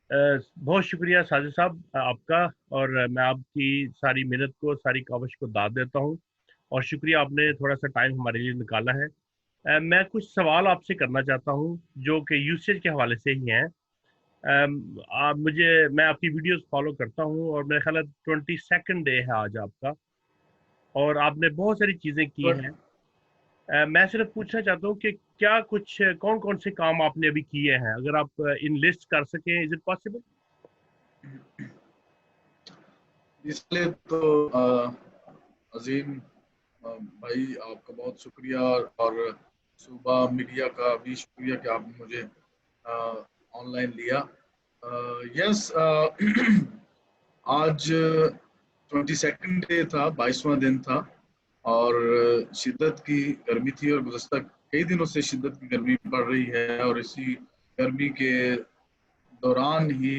बहुत शुक्रिया साजिद साहब आपका। और मैं आपकी सारी मेहनत को, सारी काविश को दाद देता हूँ। और शुक्रिया, आपने थोड़ा सा टाइम हमारे लिए निकाला है। मैं कुछ सवाल आपसे करना चाहता हूँ जो कि यूसेज के हवाले से ही हैं। मैं आपकी वीडियोस फॉलो करता हूँ और मेरा ख्याल है 22nd डे है आज आपका, और आपने बहुत सारी चीज़ें की हैं। मैं सिर्फ पूछना चाहता हूँ कि क्या कुछ कौन कौन से काम आपने अभी किए हैं, अगर आप इन लिस्ट कर सकें, इज इट पॉसिबल? इसलिए तो अजीम भाई, आपका बहुत शुक्रिया। और सुबह मीडिया का भी शुक्रिया कि आपने मुझे ऑनलाइन लिया। यस, आज 22nd डे था, 22वां दिन था। और शिद्दत की गर्मी थी और गुज़श्ता कई दिनों से शिद्दत की गर्मी पड़ रही है। और इसी गर्मी के दौरान ही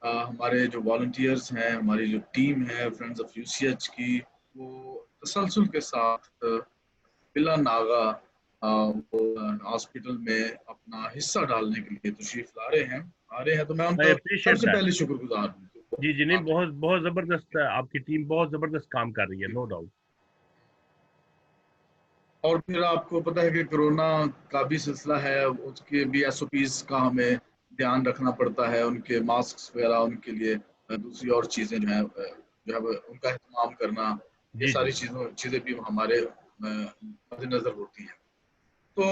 हमारे जो वॉलंटियर्स हैं, हमारी जो टीम है फ्रेंड्स ऑफ यूसीएच की, वो तसलसल के साथ बिला नागा वो हॉस्पिटल में अपना हिस्सा डालने के लिए तशरीफ ला रहे हैं, आ रहे हैं। तो मैं आई उनका अप्रिशिएट सबसे दैट। पहले शुक्रगुजार हूँ कि वो जी जी, नहीं, आ गए। बहुत बहुत जबरदस्त है, आपकी टीम बहुत जबरदस्त काम कर रही है, नो डाउट। और फिर आपको पता है कि कोरोना का भी सिलसिला है, उसके भी एसओपीज का हमें ध्यान रखना पड़ता है, उनके मास्क वगैरह, उनके लिए दूसरी और चीज़ें जो है उनका एहतमाम करना, ये जी जी। सारी चीज़ें भी हमारे मद्देनजर होती हैं। तो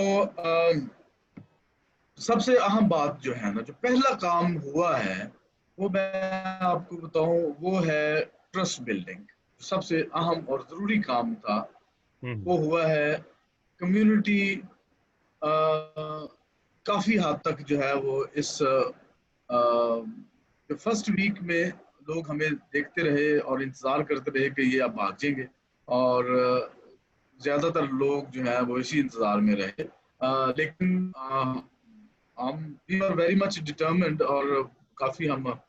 सबसे अहम बात जो है ना, जो पहला काम हुआ है, वो मैं आपको बताऊं, वो है ट्रस्ट बिल्डिंग। सबसे अहम और ज़रूरी काम था, हम्म। वो हुआ है कम्युनिटी। काफी हद तक जो है वो इस जो फर्स्ट वीक में लोग हमें देखते रहे और इंतजार करते रहे कि ये अब भागेंगे। और ज्यादातर लोग जो है वो इसी इंतजार में रहे। लेकिन हम we are very much determined, और काफी हम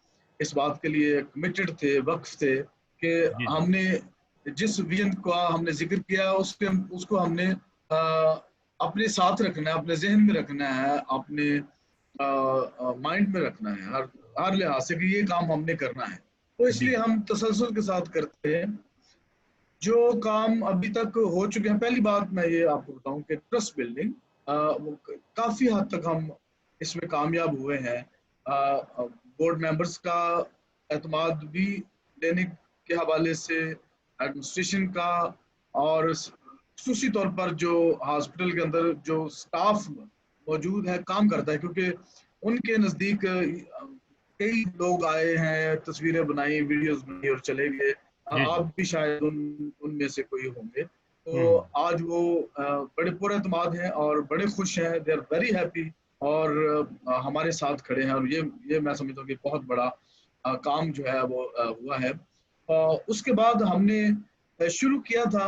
इस बात के लिए कमिटेड थे, वक्फ थे, कि जी जी। हमने जिस विजन का हमने जिक्र किया उसको हमने अपने साथ रखना है, अपने जहन में रखना है, अपने माइंड में रखना है, हर हर लिहाज से कि ये काम हमने करना है। तो जी इसलिए हम तसलसल के साथ करते हैं जो काम अभी तक हो चुके हैं। पहली बात मैं ये आपको बताऊं कि ट्रस्ट बिल्डिंग काफी हद तक हम इसमें कामयाब हुए हैं। बोर्ड मेंबर्स का एतमाद भी लेने के हवाले से, एडमिनिस्ट्रेशन का, और खसूसी तौर पर जो हॉस्पिटल के अंदर जो स्टाफ मौजूद है, काम करता है, क्योंकि उनके नज़दीक कई लोग आए हैं, तस्वीरें बनाई, वीडियोस बनाई और चले गए। जी जी। आप भी शायद उनमें से कोई होंगे। तो हम्म। आज वो बड़े पुरएतमाद हैं और बड़े खुश हैं, दे आर वेरी हैप्पी, और हमारे साथ खड़े हैं। और ये मैं समझता हूँ कि बहुत बड़ा काम जो है वो हुआ है। उसके बाद हमने शुरू किया था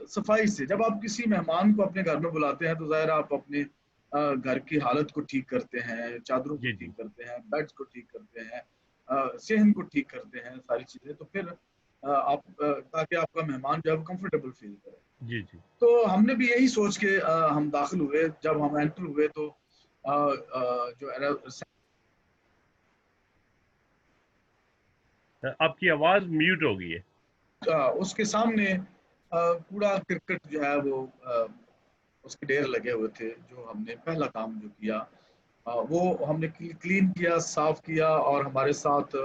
सफाई से। जब आप किसी मेहमान को अपने घर में बुलाते हैं, तो जाहिर है आप अपने घर की हालत को ठीक करते हैं, चादरों को जी ठीक जी। करते हैं, बेड्स को ठीक करते हैं, सेहन को ठीक करते हैं, सारी चीजें। तो फिर ताकि आपका मेहमान जो है वो कंफर्टेबल फील करे। जी जी। तो हमने भी यही सोच के हम दाखिल हुए। जब हम एंटर हुए तो जो आपकी आवाज म्यूट हो गई है। उसके सामने कूड़ा करकट जो है वो उसके ढेर लगे हुए थे। जो हमने पहला काम जो किया, वो हमने क्लीन किया, साफ किया। और हमारे साथ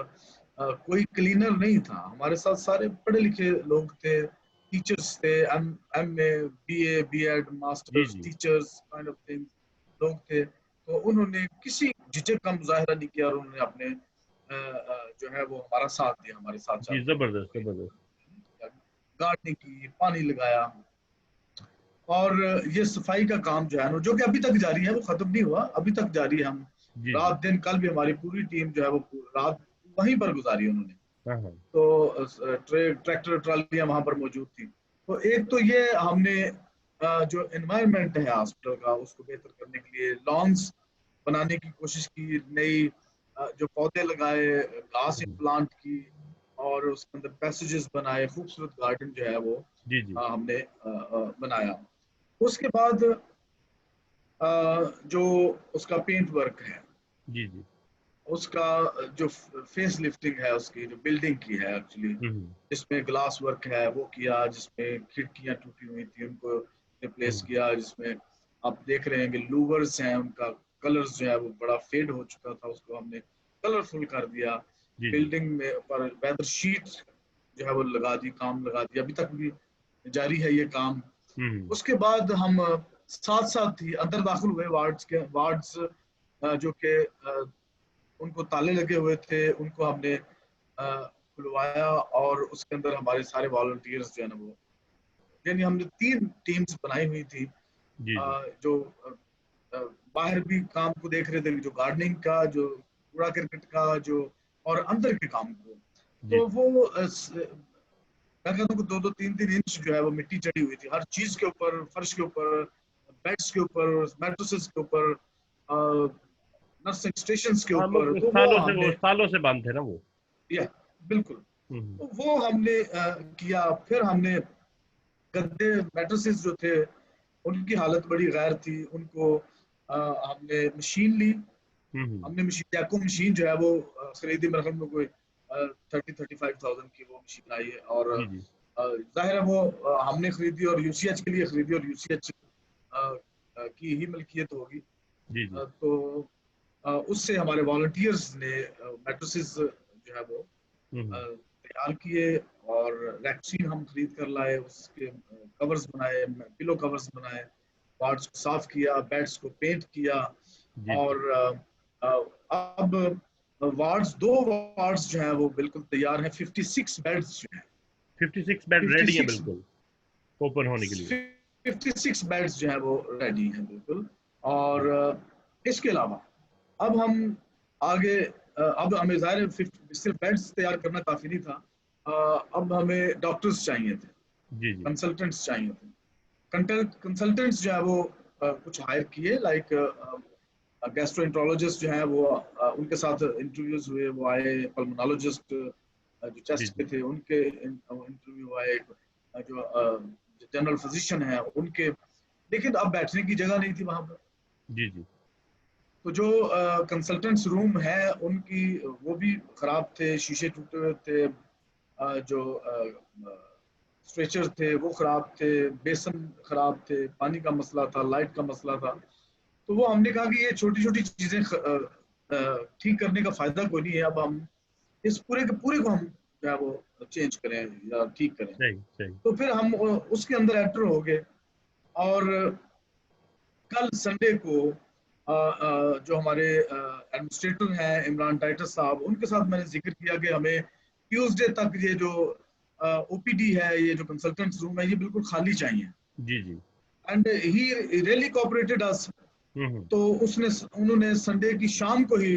कोई क्लीनर नहीं था, हमारे साथ सारे पढ़े लिखे लोग थे, टीचर्स थे, एम ए, बीए, बीएड, जी मास्टर्स, जी। टीचर्स काइंड ऑफ थिंग लोग थे। तो उन्होंने किसी झिझक का मुजाहरा नहीं किया, और उन्होंने अपने जो है वो हमारा साथ दिया, हमारे साथ जी, चारों तरफ जबरदस्त जबरदस्त। गार्डनिंग की, पानी लगाया। और ये सफाई का काम जो है ना, जो कि अभी तक जारी है, वो खत्म नहीं हुआ, अभी तक जारी है। हम जी जी। रात दिन, कल भी हमारी पूरी टीम जो है वो रात वहीं पर गुजारी उन्होंने। हाँ हाँ। तो ट्रैक्टर ट्रालियां वहां पर मौजूद थी। तो एक तो ये हमने जो एनवायरनमेंट है हॉस्पिटल का, उसको बेहतर करने के लिए लॉन्स बनाने की कोशिश की, नई जो पौधे लगाए, घास हम्म। प्लांट की, और उसके अंदर पैसेजेस बनाए, खूबसूरत गार्डन जो है वो जी जी। हमने बनाया। उसके बाद जो उसका पेंट वर्क है, जी जी। उसका जो फेस लिफ्टिंग है, उसकी जो बिल्डिंग की है एक्चुअली, हम्म जिसमें ग्लास वर्क है वो किया, जिसमें खिड़कियां टूटी हुई थी उनको रिप्लेस हम्म। किया, जिसमें आप देख रहे हैं कि लूवर्स हैं उनका कलर्स जो है वो बड़ा फेड हो चुका था, उसको हमने कलरफुल कर दिया। जी जी। बिल्डिंग में पर वेदर शीट जो है वो लगा दी, काम लगा दिया, अभी तक भी जारी है ये काम। हम्म। उसके बाद हम साथ साथ ही अंदर दाखिल हुए वार्ड्स जो कि उनको ताले लगे हुए थे, उनको हमने खुलवाया, और उसके अंदर हमारे सारे वॉलंटियर्स जो है ना वो, यानी हमने 3 टीम्स बनाई हुई थी, जी जी। जो अ, बाहर भी काम को देख रहे थे, जो गार्डनिंग का, जो कूड़ा करकट का, जो और अंदर के काम को। जी तो जी। वो मैं कहता हूँ कि 2-2, 3-3 इंच जो है वो मिट्टी चढ़ी हुई थी हर चीज के ऊपर, फर्श के ऊपर, बेड्स के ऊपर, मैट्रेसेस के ऊपर, नर्सिंग स्टेशन के हाँ, ऊपर, तो वो वो हमने, सालों से बंद थे ना वो। या बिल्कुल, हम्म। तो वो हमने किया। फिर हमने गद्दे, मैट्रेसेस जो थे उनकी हालत बड़ी गैर थी, उनको हमने मशीन ली। हम्म। हमने मशीन, जैको मशीन जो है वो खरीदी, मेरे ख्याल में कोई 30-35 थाउजेंड की वो मशीन आई है, और जी जी। जाहिर है वो हमने खरीदी और यूसीएच के लिए खरीदी, और यूसीएच की ही मिल्कियत होगी। जी जी। तो उससे हमारे वॉलंटियर्स ने मैट्रेसेस जो है वो हम्म। तैयार किए, और वैक्सीन हम खरीद कर लाए, उसके कवर्स बनाए, पिलो कवर्स बनाए, वार्ड्स को साफ किया, बेड्स को पेंट किया, जी जी। और अब वार्ड्स, 2 वार्ड्स जो है वो बिल्कुल तैयार हैं, 56 बेड्स जो हैं, 56 बेड फिफ्टी रेडी है सिक्स बिल्कुल ओपन होने के लिए। 56 बेड्स जो है वो रेडी हैं बिल्कुल। और इसके अलावा अब हम आगे, अब हमें ज़ाहिर है सिर्फ बेड्स तैयार करना काफ़ी नहीं था, अब हमें डॉक्टर्स चाहिए थे, जी जी। कंसल्टेंट्स चाहिए थे। कंसल्टेंट्स जो है वो कुछ हायर किए, लाइक गैस्ट्रोएंटरोलॉजिस्ट जो है वो, उनके साथ इंटरव्यूज हुए, वो आए, पल्मोनोलॉजिस्ट जो जी चेस्ट जी। के थे उनके इंटरव्यू आए, जो जनरल फिजिशियन है उनके, लेकिन अब बैठने की जगह नहीं थी वहां पर। जी जी। तो जो कंसल्टेंट्स रूम है उनकी, वो भी खराब थे, शीशे टूटे हुए थे, जो स्ट्रेचर थे वो खराब थे, बेसन खराब थे, पानी का मसला था, लाइट का मसला था। तो वो हमने कहा कि ये छोटी छोटी चीजें ठीक करने का फायदा कोई नहीं है, अब हम इस पूरे के पूरे को हम जो है वो चेंज करें या ठीक करें। सही सही। तो फिर हम उसके अंदर एंटर हो गए, और कल संडे को जो हमारे एडमिनिस्ट्रेटर हैं इमरान टाइटस साहब, उनके साथ मैंने जिक्र किया कि हमें ट्यूसडे तक ये जो ओपीडी है, ये जो कंसल्टेंट्स रूम है, ये बिल्कुल खाली चाहिए। जी जी। एंड ही रियली कोऑपरेटेड अस। हम्म। तो उसने उन्होंने संडे की शाम को ही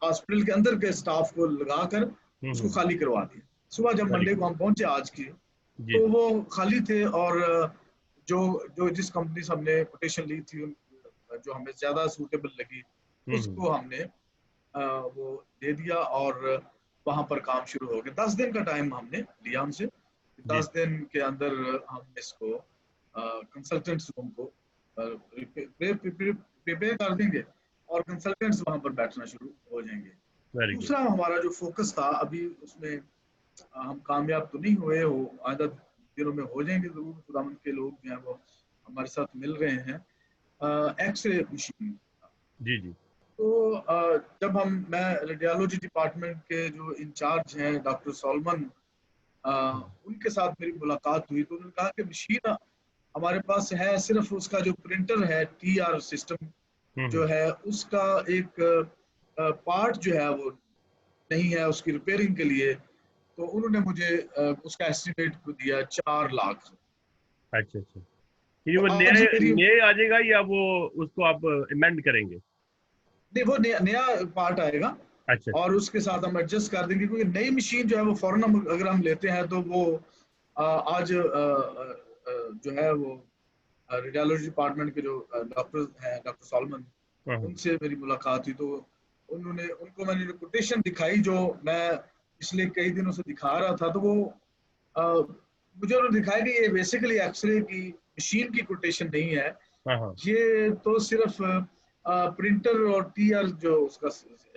हॉस्पिटल के अंदर के स्टाफ को लगाकर उसको हम्म। खाली करवा दिया। सुबह जब वेरी मंडे गुड। को हम पहुंचे आज की, जी तो जी। वो खाली थे, और जो जो जिस कंपनी से हमने कोटेशन ली थी, जो हमें ज्यादा सूटेबल लगी, हम्म। उसको हमने वो दे दिया, और वहां पर काम शुरू हो गया। 10 दिन का टाइम हमने लिया उनसे, जी 10 दिन के अंदर हम इसको कंसल्टेंट्स रूम को प्रिपेयर कर देंगे, और कंसल्टेंट्स वहां पर बैठना शुरू हो जाएंगे। Very good. दूसरा हमारा जो फोकस था अभी उसमें, हम कामयाब तो नहीं हुए हो, आधा दिनों में हो जाएंगे जरूर, खुदावंद के लोग जो हैं वो हमारे साथ मिल रहे हैं, एक्सरे मशीन। जी जी। तो जब मैं रेडियोलॉजी डिपार्टमेंट के जो इंचार्ज हैं डॉक्टर सॉलमन, उनके साथ मेरी मुलाकात हुई, तो उन्होंने कहा कि मशीन हमारे पास है, सिर्फ उसका जो प्रिंटर है, टीआर सिस्टम जो हम्म। है, उसका एक पार्ट जो है वो नहीं है उसकी रिपेयरिंग के लिए। तो उन्होंने मुझे उसका एस्टिमेट दिया 4 लाख। अच्छा अच्छा। ये तो वो नया आज मेरी, नया आ जाएगा या वो उसको आप अमेंड करेंगे? नहीं वो नया पार्ट आएगा, अच्छा अच्छा। और उसके साथ हम एडजस्ट कर देंगे, क्योंकि नई मशीन जो है वो फौरन हम अगर हम लेते हैं तो वो आज जो है वो रेडियोलॉजी डिपार्टमेंट के जो डॉक्टर हैं, डॉक्टर सॉलमन, हाँ हाँ। उनसे मेरी मुलाकात हुई। तो उनको मैंने जो कोटेशन दिखाई, जो मैं पिछले कई दिनों से दिखा रहा था, तो वो मुझे उन्होंने दिखाया कि ये बेसिकली एक्सरे की मशीन की कोटेशन नहीं है, हाँ हाँ। ये तो सिर्फ प्रिंटर और टीआर जो उसका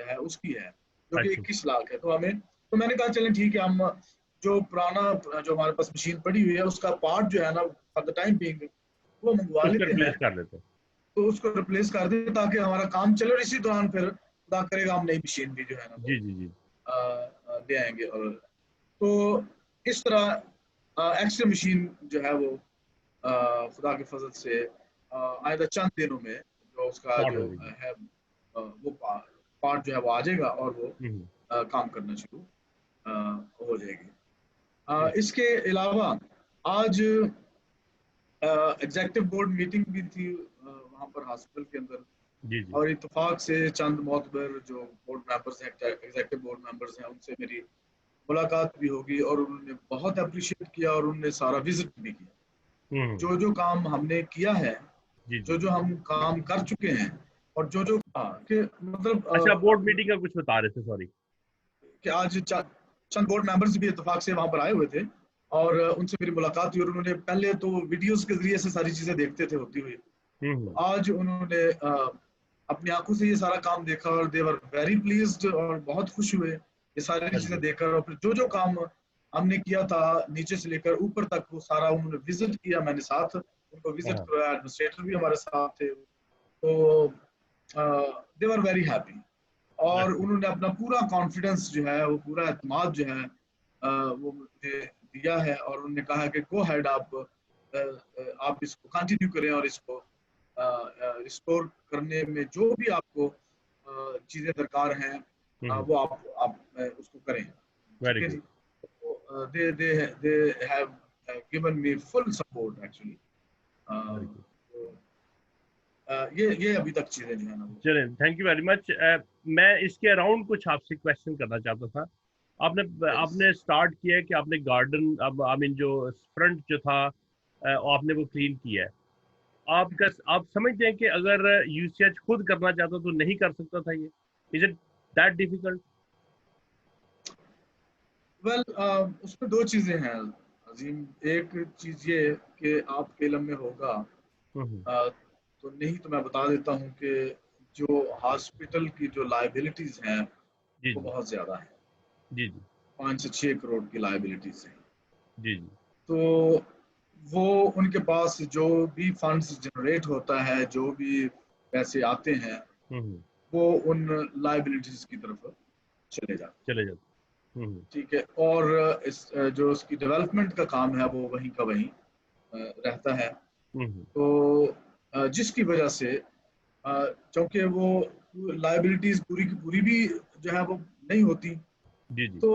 है उसकी है, जो कि अच्छा 21 लाख है। तो मैंने कहा चलें ठीक है, हम जो पुराना जो हमारे पास मशीन पड़ी हुई है उसका पार्ट जो है ना फॉर द टाइम बीइंग वो मंगवा उसको लेते हैं, रिप्लेस कर लेते हैं। तो उसको रिप्लेस कर दें ताकि हमारा काम चले, और इसी दौरान फिर खुदा करेगा हम नई मशीन भी जो है ना वो जी जी जी। ले आएंगे। और तो इस तरह एक्सरे मशीन जो है वो खुदा के फजल से आइंदा चंद दिनों में जो उसका स्टार्ट जो हो जाएगी। है वो पार्ट जो है वो आ जाएगा और वो हम्म। काम करना शुरू हो जाएगी। ठीक। इसके अलावा आज एग्जेक्टिव बोर्ड मीटिंग भी थी वहाँ पर हॉस्पिटल के अंदर, जी जी। और इत्तेफाक से चंद मोतबर जो बोर्ड मेंबर्स हैं, एग्जेक्टिव बोर्ड मेंबर्स हैं, उनसे मेरी मुलाकात भी होगी और उन्होंने बहुत अप्रिशिएट किया और उन्होंने सारा विजिट भी किया। हम्म। जो जो काम हमने किया है, जी जी। जो जो हम काम कर चुके हैं, और जो जो कि मतलब अच्छा, बोर्ड मीटिंग का कुछ बता रहे थे, सॉरी। कि आज चंद बोर्ड मेंबर्स भी इत्तेफाक से वहां पर आए हुए थे और उनसे मेरी मुलाकात हुई, और उन्होंने पहले तो वीडियोस के जरिए से सारी चीजें देखते थे होती हुई, तो हम्म। आज उन्होंने अपनी आंखों से ये सारा काम देखा और दे वर वेरी प्लीज्ड और बहुत खुश हुए ये सारी वेरी चीजें गुड। देखकर। और फिर जो जो काम हमने किया था नीचे से लेकर ऊपर तक वो सारा उन्होंने विजिट किया, मैंने साथ उनको विजिट हाँ। करवाया, एडमिनिस्ट्रेटर भी हमारे साथ थे, तो दे वर वेरी हैप्पी। और अच्छा। उन्होंने अपना पूरा कॉन्फिडेंस जो है वो पूरा एतमाद जो है वो मुझे दिया है, और उन्होंने कहा कि गो हेड, आप इसको कंटिन्यू करें और इसको रिस्टोर करने में जो भी आपको चीजें दरकार हैं हम्म। वो आप उसको करें। ठीक वेरी है गुड। जी। तो they have given me full support actually. Very good. ये अभी तक चीजें जो है ना वो। चलें, थैंक यू वेरी मच। मैं इसके अराउंड कुछ आपसे क्वेश्चन करना चाहता था। आपने यस। आपने स्टार्ट किया है कि आपने गार्डन, अब आई मीन जो फ्रंट जो था, आपने वो क्लीन किया है। आपका, आप समझते हैं कि अगर यूसीएच खुद करना चाहता तो नहीं कर सकता था ये? Is it that difficult? Well उसमें दो चीजें हैं अजीम। एक चीज ये कि आपके इल्म में होगा, हम्म। तो नहीं तो मैं बता देता हूँ कि जो हॉस्पिटल की जो लाइबिलिटीज हैं जी वो जी। बहुत ज्यादा है, जी जी। 5 से 6 करोड़ की लाइबिलिटीज हैं। जी जी। तो वो उनके पास जो भी फंड्स जनरेट होता है, जो भी पैसे आते हैं, हम्म। वो उन लाइबिलिटीज की तरफ चले जाते हैं। चले जाते। ठीक है। और इस जो उसकी डेवलपमेंट का काम है वो वहीं का वहीं रहता है। हम्म। तो जिसकी वजह से क्योंकि वो लाइबिलिटीज पूरी की पूरी भी जो है वो नहीं होती, जी जी। तो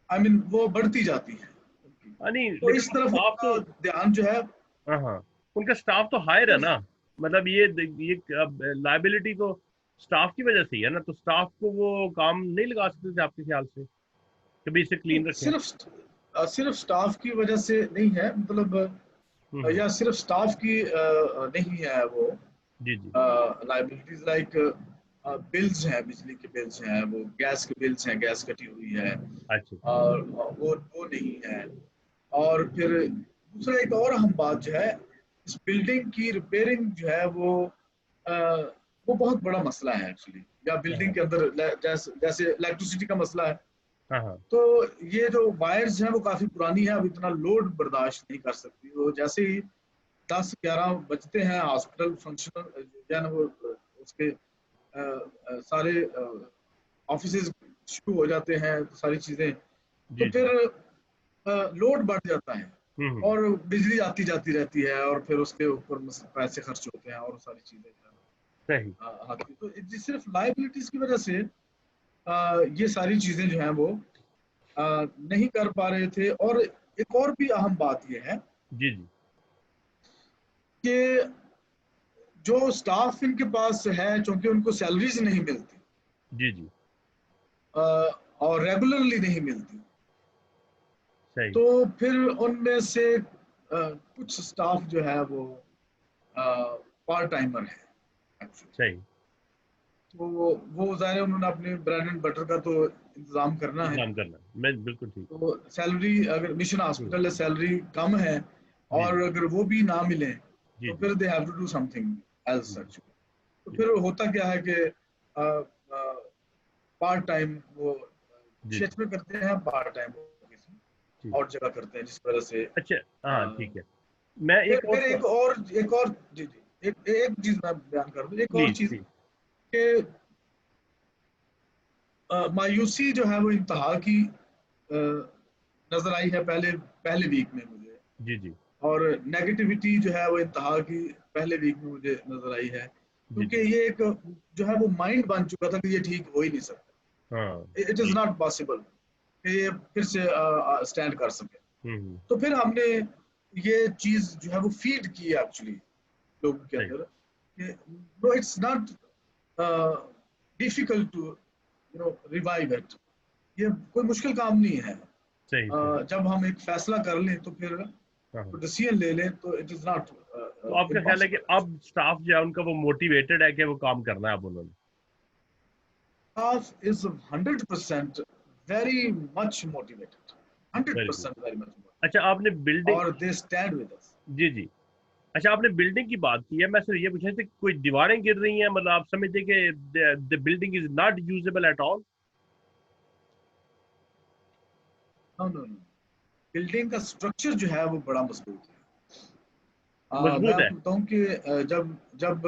आई मीन वो बढ़ती जाती है उनकी। हाँ, नहीं तो लेकिन इस वो तरफ स्टाफ उनका तो, ध्यान जो है हाँ हाँ, उनका स्टाफ तो हायर है ना। मतलब ये लाइबिलिटी तो स्टाफ की वजह से ही है ना, तो स्टाफ को वो काम नहीं लगा सकते थे आपके ख्याल से, कभी इसे क्लीन रखें? सिर्फ स्टाफ की वजह से नहीं है, मतलब हम्म। या सिर्फ स्टाफ की नहीं है वो जी जी। लाइबिलिटीज, लाइक बिल्स हैं, बिजली के बिल्स हैं, वो गैस के बिल्स हैं, गैस कटी हुई है अच्छा। और वो नहीं है। और फिर दूसरा एक और अहम बात जो है, इस बिल्डिंग की रिपेयरिंग जो है अ, वो बहुत बड़ा मसला है एक्चुअली, या बिल्डिंग हाँ के अंदर जैसे जैसे इलेक्ट्रिसिटी का मसला है। हाँ हाँ। तो ये जो वायर्स हैं वो काफी पुरानी है, अब इतना लोड बर्दाश्त नहीं कर सकती। वो जैसे ही 10-11 बजते हैं, हॉस्पिटल फंक्शनल जो है ना वो उसके सारे ऑफिस शुरू हो जाते हैं, तो सारी चीजें, तो जी जी। फिर लोड बढ़ जाता है हम्म। और बिजली आती जाती रहती है, और फिर उसके ऊपर पैसे खर्च होते हैं और सारी चीजें जो सही। है आती। तो सिर्फ लाइबिलिटीज की वजह से ये सारी चीजें जो हैं वो नहीं कर पा रहे थे। और एक और भी अहम बात यह है जी जी। कि जो स्टाफ इनके पास है, चूंकि उनको सैलरीज नहीं मिलती जी जी। और रेगुलरली नहीं मिलती, सही। तो फिर उनमें से कुछ स्टाफ जो है वो पार्ट टाइमर है एक्चुअली। सही। तो वो ज़ाहिर है उन्होंने अपने ब्रेड एंड बटर का तो इंतजाम करना है। इंतजाम करना, मैं बिल्कुल ठीक। तो सैलरी, अगर मिशन हम्म। हॉस्पिटल है, सैलरी कम है, जी और जी। अगर वो भी ना मिले जी तो जी। फिर they have to do something. As such. तो फिर होता क्या है कि पार्ट टाइम वो जी जी क्षेत्र में करते हैं, पार्ट टाइम किसी जी। और जगह करते हैं, जिस वजह से अच्छा, हाँ अ, ठीक है। मैं एक और फिर एक और जी जी, एक एक चीज मैं बयान कर दूं, एक और प्लीज चीज प्लीज। कि मायूसी जो है वो इंतहा की नजर आई है पहले पहले वीक में मुझे, जी जी और नेगेटिविटी जो है वो इंतहा की पहले वीक में मुझे नजर आई है, जी क्योंकि जी। ये एक जो है वो माइंड बन चुका था कि ये ठीक हो ही नहीं हाँ सकता, इट इज जी। नॉट पॉसिबल कि ये फिर से स्टैंड कर सके। हम्म। तो फिर हमने ये चीज जो है वो फीड की एक्चुअली लोगों के सही अंदर कि no, it's not difficult to revive it, ये कोई मुश्किल काम नहीं है। सही सही। जब हम एक फैसला कर लें तो फिर हाँ हाँ। डिसीजन ले लें तो इट इज नॉट तो आपका ख्याल है कि इम्पॉसिबल। अब स्टाफ जो है उनका वो मोटिवेटेड है कि वो काम करना है अब उन्होंने? Staff is 100% very much motivated, very good. 100% very much अच्छा motivated, आपने बिल्डिंग, और they stand with us. जी जी, अच्छा आपने बिल्डिंग की बात की है, मैं सिर्फ ये पूछ रहा था कि कोई दीवारें गिर रही हैं, मतलब आप समझते कि the building is not usable at all? No, no, no. Building का स्ट्रक्चर जो है वो बड़ा मजबूत है। मैं मजबूत है? आपको बताऊं कि जब जब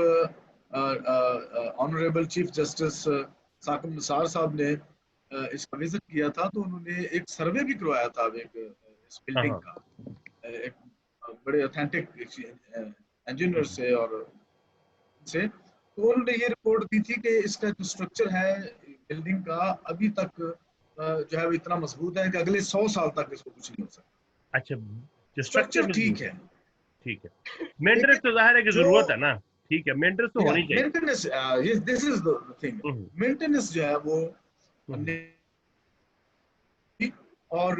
honourable chief justice Saqib Nisar साहब ने इसका विजिट किया था, तो उन्होंने एक सर्वे भी करवाया था एक इस हाँ बिल्डिंग हाँ। का, एक बड़े ऑथेंटिक इंजीनियर हम्म, से और से। तो उन्होंने ये रिपोर्ट दी थी कि इसका जो स्ट्रक्चर है बिल्डिंग का अभी तक जो है वो इतना मजबूत है कि अगले 100 साल तक इसको कुछ नहीं हो सकता। अच्छा, जो स्ट्रक्चर स्ट्रक्चर ठीक मजबूत है। है, ठीक है। मेंटेनेंस लेकिन तो जाहिर है कि जो जरूरत है ना, ठीक है, मेंटेनेंस तो या होनी चाहिए। Maintenance, this is the thing, hmm maintenance जो है वो हम्म। हमने, और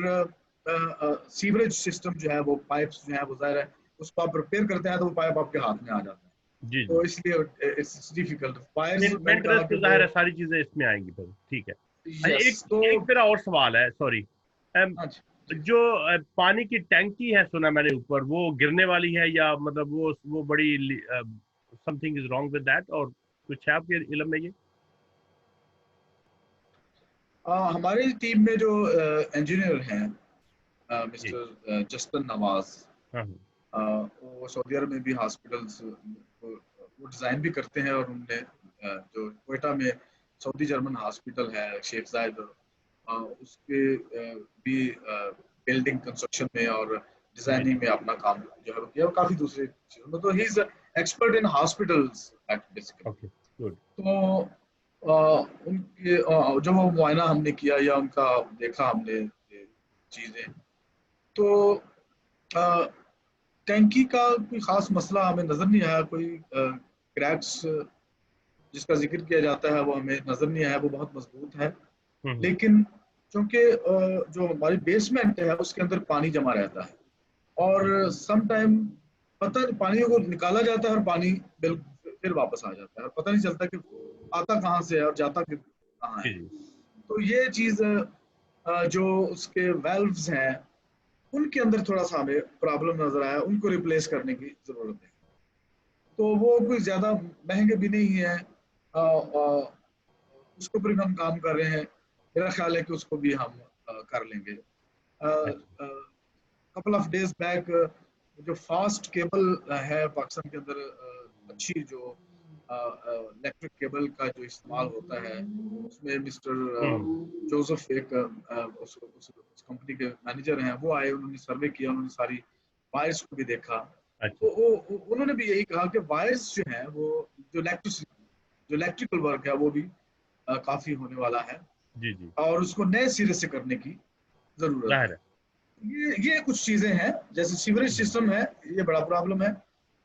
सीवरेज सिस्टम जो है वो पाइप्स जो है वो जाहिर है उसको आप रिपेयर करते हैं तो वो पाइप आपके हाथ में आ जाता है, जी जी। तो इसलिए इट्स डिफिकल्ट फायर्स, मैंने कहा मेंटेनेंस कि तो वो। जाहिर है सारी चीजें इसमें आएंगी फिर, ठीक है। अच्छा यस, एक तो एक मेरा और सवाल है, सॉरी। हाँ जी जी। जो पानी की टैंकी है सुना मैंने ऊपर, वो गिरने वाली है, या मतलब वो बड़ी something is wrong with that, और कुछ है आपके इल्म में ये? हमारी टीम में जो इंजीनियर हैं जी। मिस्टर जस्टिन नवाज, हाँ हाँ। वो सऊदी अरब में भी हॉस्पिटल्स वो डिज़ाइन भी करते हैं, और उनने जो क्वेटा में सऊदी जर्मन हॉस्पिटल है शेख जायद, उसके भी बिल्डिंग कंस्ट्रक्शन में और जी जी। डिजाइनिंग में अपना काम जो है वो किया, और काफी दूसरी चीजों में, तो he is expert in hospitals basically. Okay, good. तो उनके जब वो मुआयना हमने किया या उनका देखा हमने ये चीजें, तो अ, टैंकी का कोई खास मसला हमें नजर नहीं आया, कोई क्रैक्स जिसका जिक्र किया जाता है वो हमें नजर नहीं आया, वो बहुत मजबूत है। हम्म। लेकिन क्योंकि जो हमारी बेसमेंट है उसके अंदर पानी जमा रहता है, जी और सम टाइम पता नहीं पानी को निकाला जाता है और पानी बिल्कुल फिर वापस आ जाता है, और पता नहीं चलता कि आता कहाँ से है और जाता कहाँ जी है। जी। तो ये चीज जो उसके वेल्व्स हैं उनके अंदर थोड़ा सा हमें प्रॉब्लम नजर आया, उनको रिप्लेस करने की जरूरत है। तो वो कोई ज्यादा महंगे भी नहीं है, उसके ऊपर भी हम काम कर रहे हैं, मेरा ख्याल है कि उसको भी हम कर लेंगे। अच्छा। कपल ऑफ डेज बैक जो फास्ट केबल है पाकिस्तान के अंदर, अच्छी जो इलेक्ट्रिक केबल का जो इस्तेमाल होता है, उसमें मिस्टर हम्म। जोसेफ एक उस कंपनी के मैनेजर हैं, वो आए, उन्होंने सर्वे किया, उन्होंने सारी वायर्स को भी देखा। अच्छा। तो उन्होंने भी यही कहा कि वायर्स जो है वो जो इलेक्ट्रिकल वर्क है वो भी काफी होने वाला है, जी जी। और उसको नए सिरे से करने की जरूरत जाहिर है। है। ये कुछ चीजें हैं, जैसे सीवरेज हम्म, सिस्टम है, ये बड़ा प्रॉब्लम है,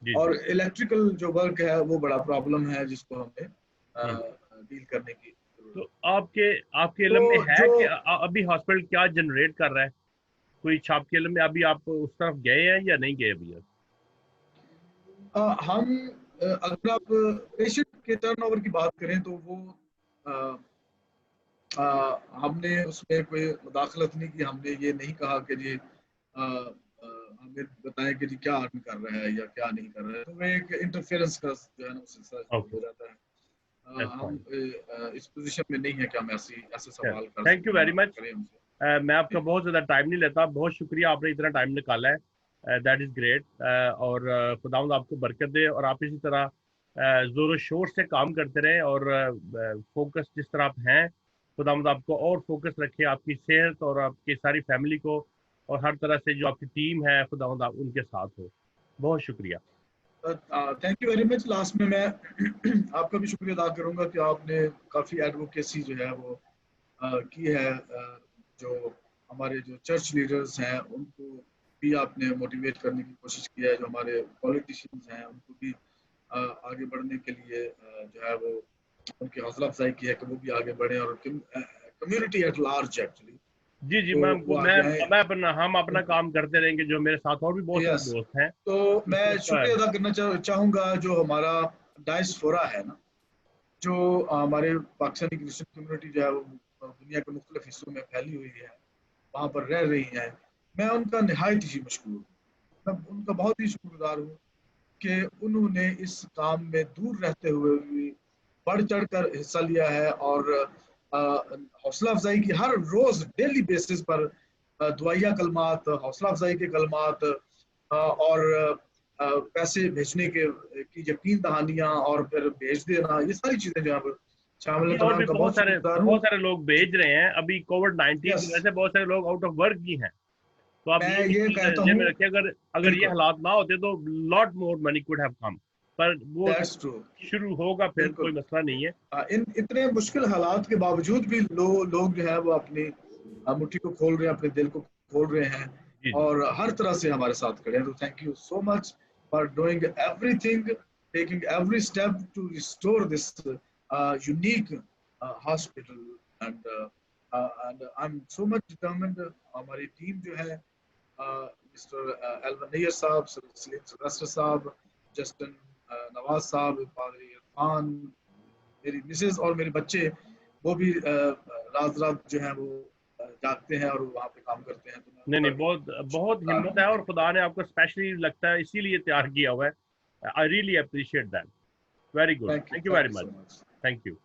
जी जी। और इलेक्ट्रिकल जो वर्क है वो बड़ा प्रॉब्लम है जिसको हमें हम्म। डील करने की तो जरूरत आपके आपके है। इल्म में तो है जो कि अभी हॉस्पिटल क्या जनरेट कर रहा है? कोई आपके इल्म में अभी आप उस तरफ गए हैं या नहीं गए अभी? हम अगर आप पेशेंट के टर्नओवर की बात करें तो वो अ, हमने उसमें कोई मुदाखलत नहीं की, हमने ये नहीं कहा कि जी हमें बताएं कि जी क्या अर्न कर रहा है या क्या नहीं कर रहा है, तो वो एक इंटरफेरेंस का जो है ना उससे हो जाता है। हम इस पोजीशन में नहीं है कि हम ऐसे सवाल कर थैंक यू सकें वेरी या मच। करें हमसे। मैं आपका बहुत ज़्यादा टाइम नहीं लेता, बहुत शुक्रिया आपने इतना टाइम निकाला है, दैट इज़ ग्रेट। और खुदावंद आपको बरकत दे और आप इसी तरह ज़ोर शोर से काम करते रहें और फोकस जिस तरह आप हैं, खुदावंद आपको और फोकस रखे, आपकी सेहत और आपकी सारी फैमिली को और हर तरह से जो आपकी टीम है खुदावंद आप उनके साथ हो। बहुत शुक्रिया। Thank you very much. Last में मैं आपका भी शुक्रिया अदा करूंगा कि आपने काफ़ी एडवोकेसी जो है वो की है। जो हमारे जो चर्च लीडर्स हैं उनको भी आपने मोटिवेट करने की कोशिश की है, जो हमारे पॉलिटिशियंस हैं उनको भी आगे बढ़ने के लिए जो है वो उनकी हौसला अफजाई की है कि वो भी आगे बढ़े, और कम्युनिटी एट लार्ज एक्चुअली जी जी, तो वो आगे आए। मैं अपना हम अपना काम करते रहेंगे, जो मेरे साथ और भी बहुत सारे यस, दोस्त हैं तो इस मैं तरह। शुक्रिया अदा करना चाहूँगा जो हमारा डायस्पोरा है ना, जो हमारे पाकिस्तानी क्रिश्चियन कम्युनिटी जो है वो दुनिया के मुख्तलिफ हिस्सों में फैली हुई है, वहाँ पर रह रही है। मैं उनका निहायत ही मशकूर हूँ, मैं उनका बहुत ही शुक्रगुजार हूँ कि उन्होंने इस काम में दूर रहते हुए भी बढ़ चढ़ कर हिस्सा लिया है, और हौसला अफजाई की हर रोज डेली बेसिस पर दुआया कलमात, हौसला अफजाई के कलमात और पैसे भेजने के की यकीन दहानियां और फिर भेज देना, ये सारी चीजें जो है शामिल ये है, तो और मैं भी उनका बहुत शुक्रगुजार हूँ। बहुत सारे लोग भेज रहे हैं। अभी कोविड-19 यस, की वजह से बहुत सारे लोग आउट ऑफ वर्क भी हैं। तो आप मैं ये भी ये चीज़ कहता ज़हन हूँ, में रखिए, अगर अगर ये बिल्कुल, हालात ना होते तो lot more money could have come, पर वो दैट्स ट्रू, शुरू होगा फिर, कोई बिल्कुल। मसला नहीं है। इन इतने मुश्किल हालात के बावजूद भी लोग जो है वो अपनी मुट्ठी को खोल रहे हैं, अपने दिल को खोल रहे हैं, जी, जी। और हर तरह से हमारे साथ खड़े हैं। तो thank you so much for doing everything, taking every step to restore this unique hospital, and and I am so much determined. हमारी टीम जो है मिस्टर एलवन नैयर साहब, सलीम सिल्वेस्टर साहब, जस्टिन नवाज साहब, पादरी इरफान, मेरी मिसेज और मेरे बच्चे, वो भी रात रात जो है वो जागते हैं और वहाँ पे काम करते हैं, तो मैं नहीं, उनका नहीं, भी बहुत बहुत शुक्रगुजार हिम्मत हूँ। है और खुदा ने आपको स्पेशली लगता है इसीलिए तैयार किया हुआ है। I really appreciate that. Very good. Thank you very thank much. You so much. Thank you.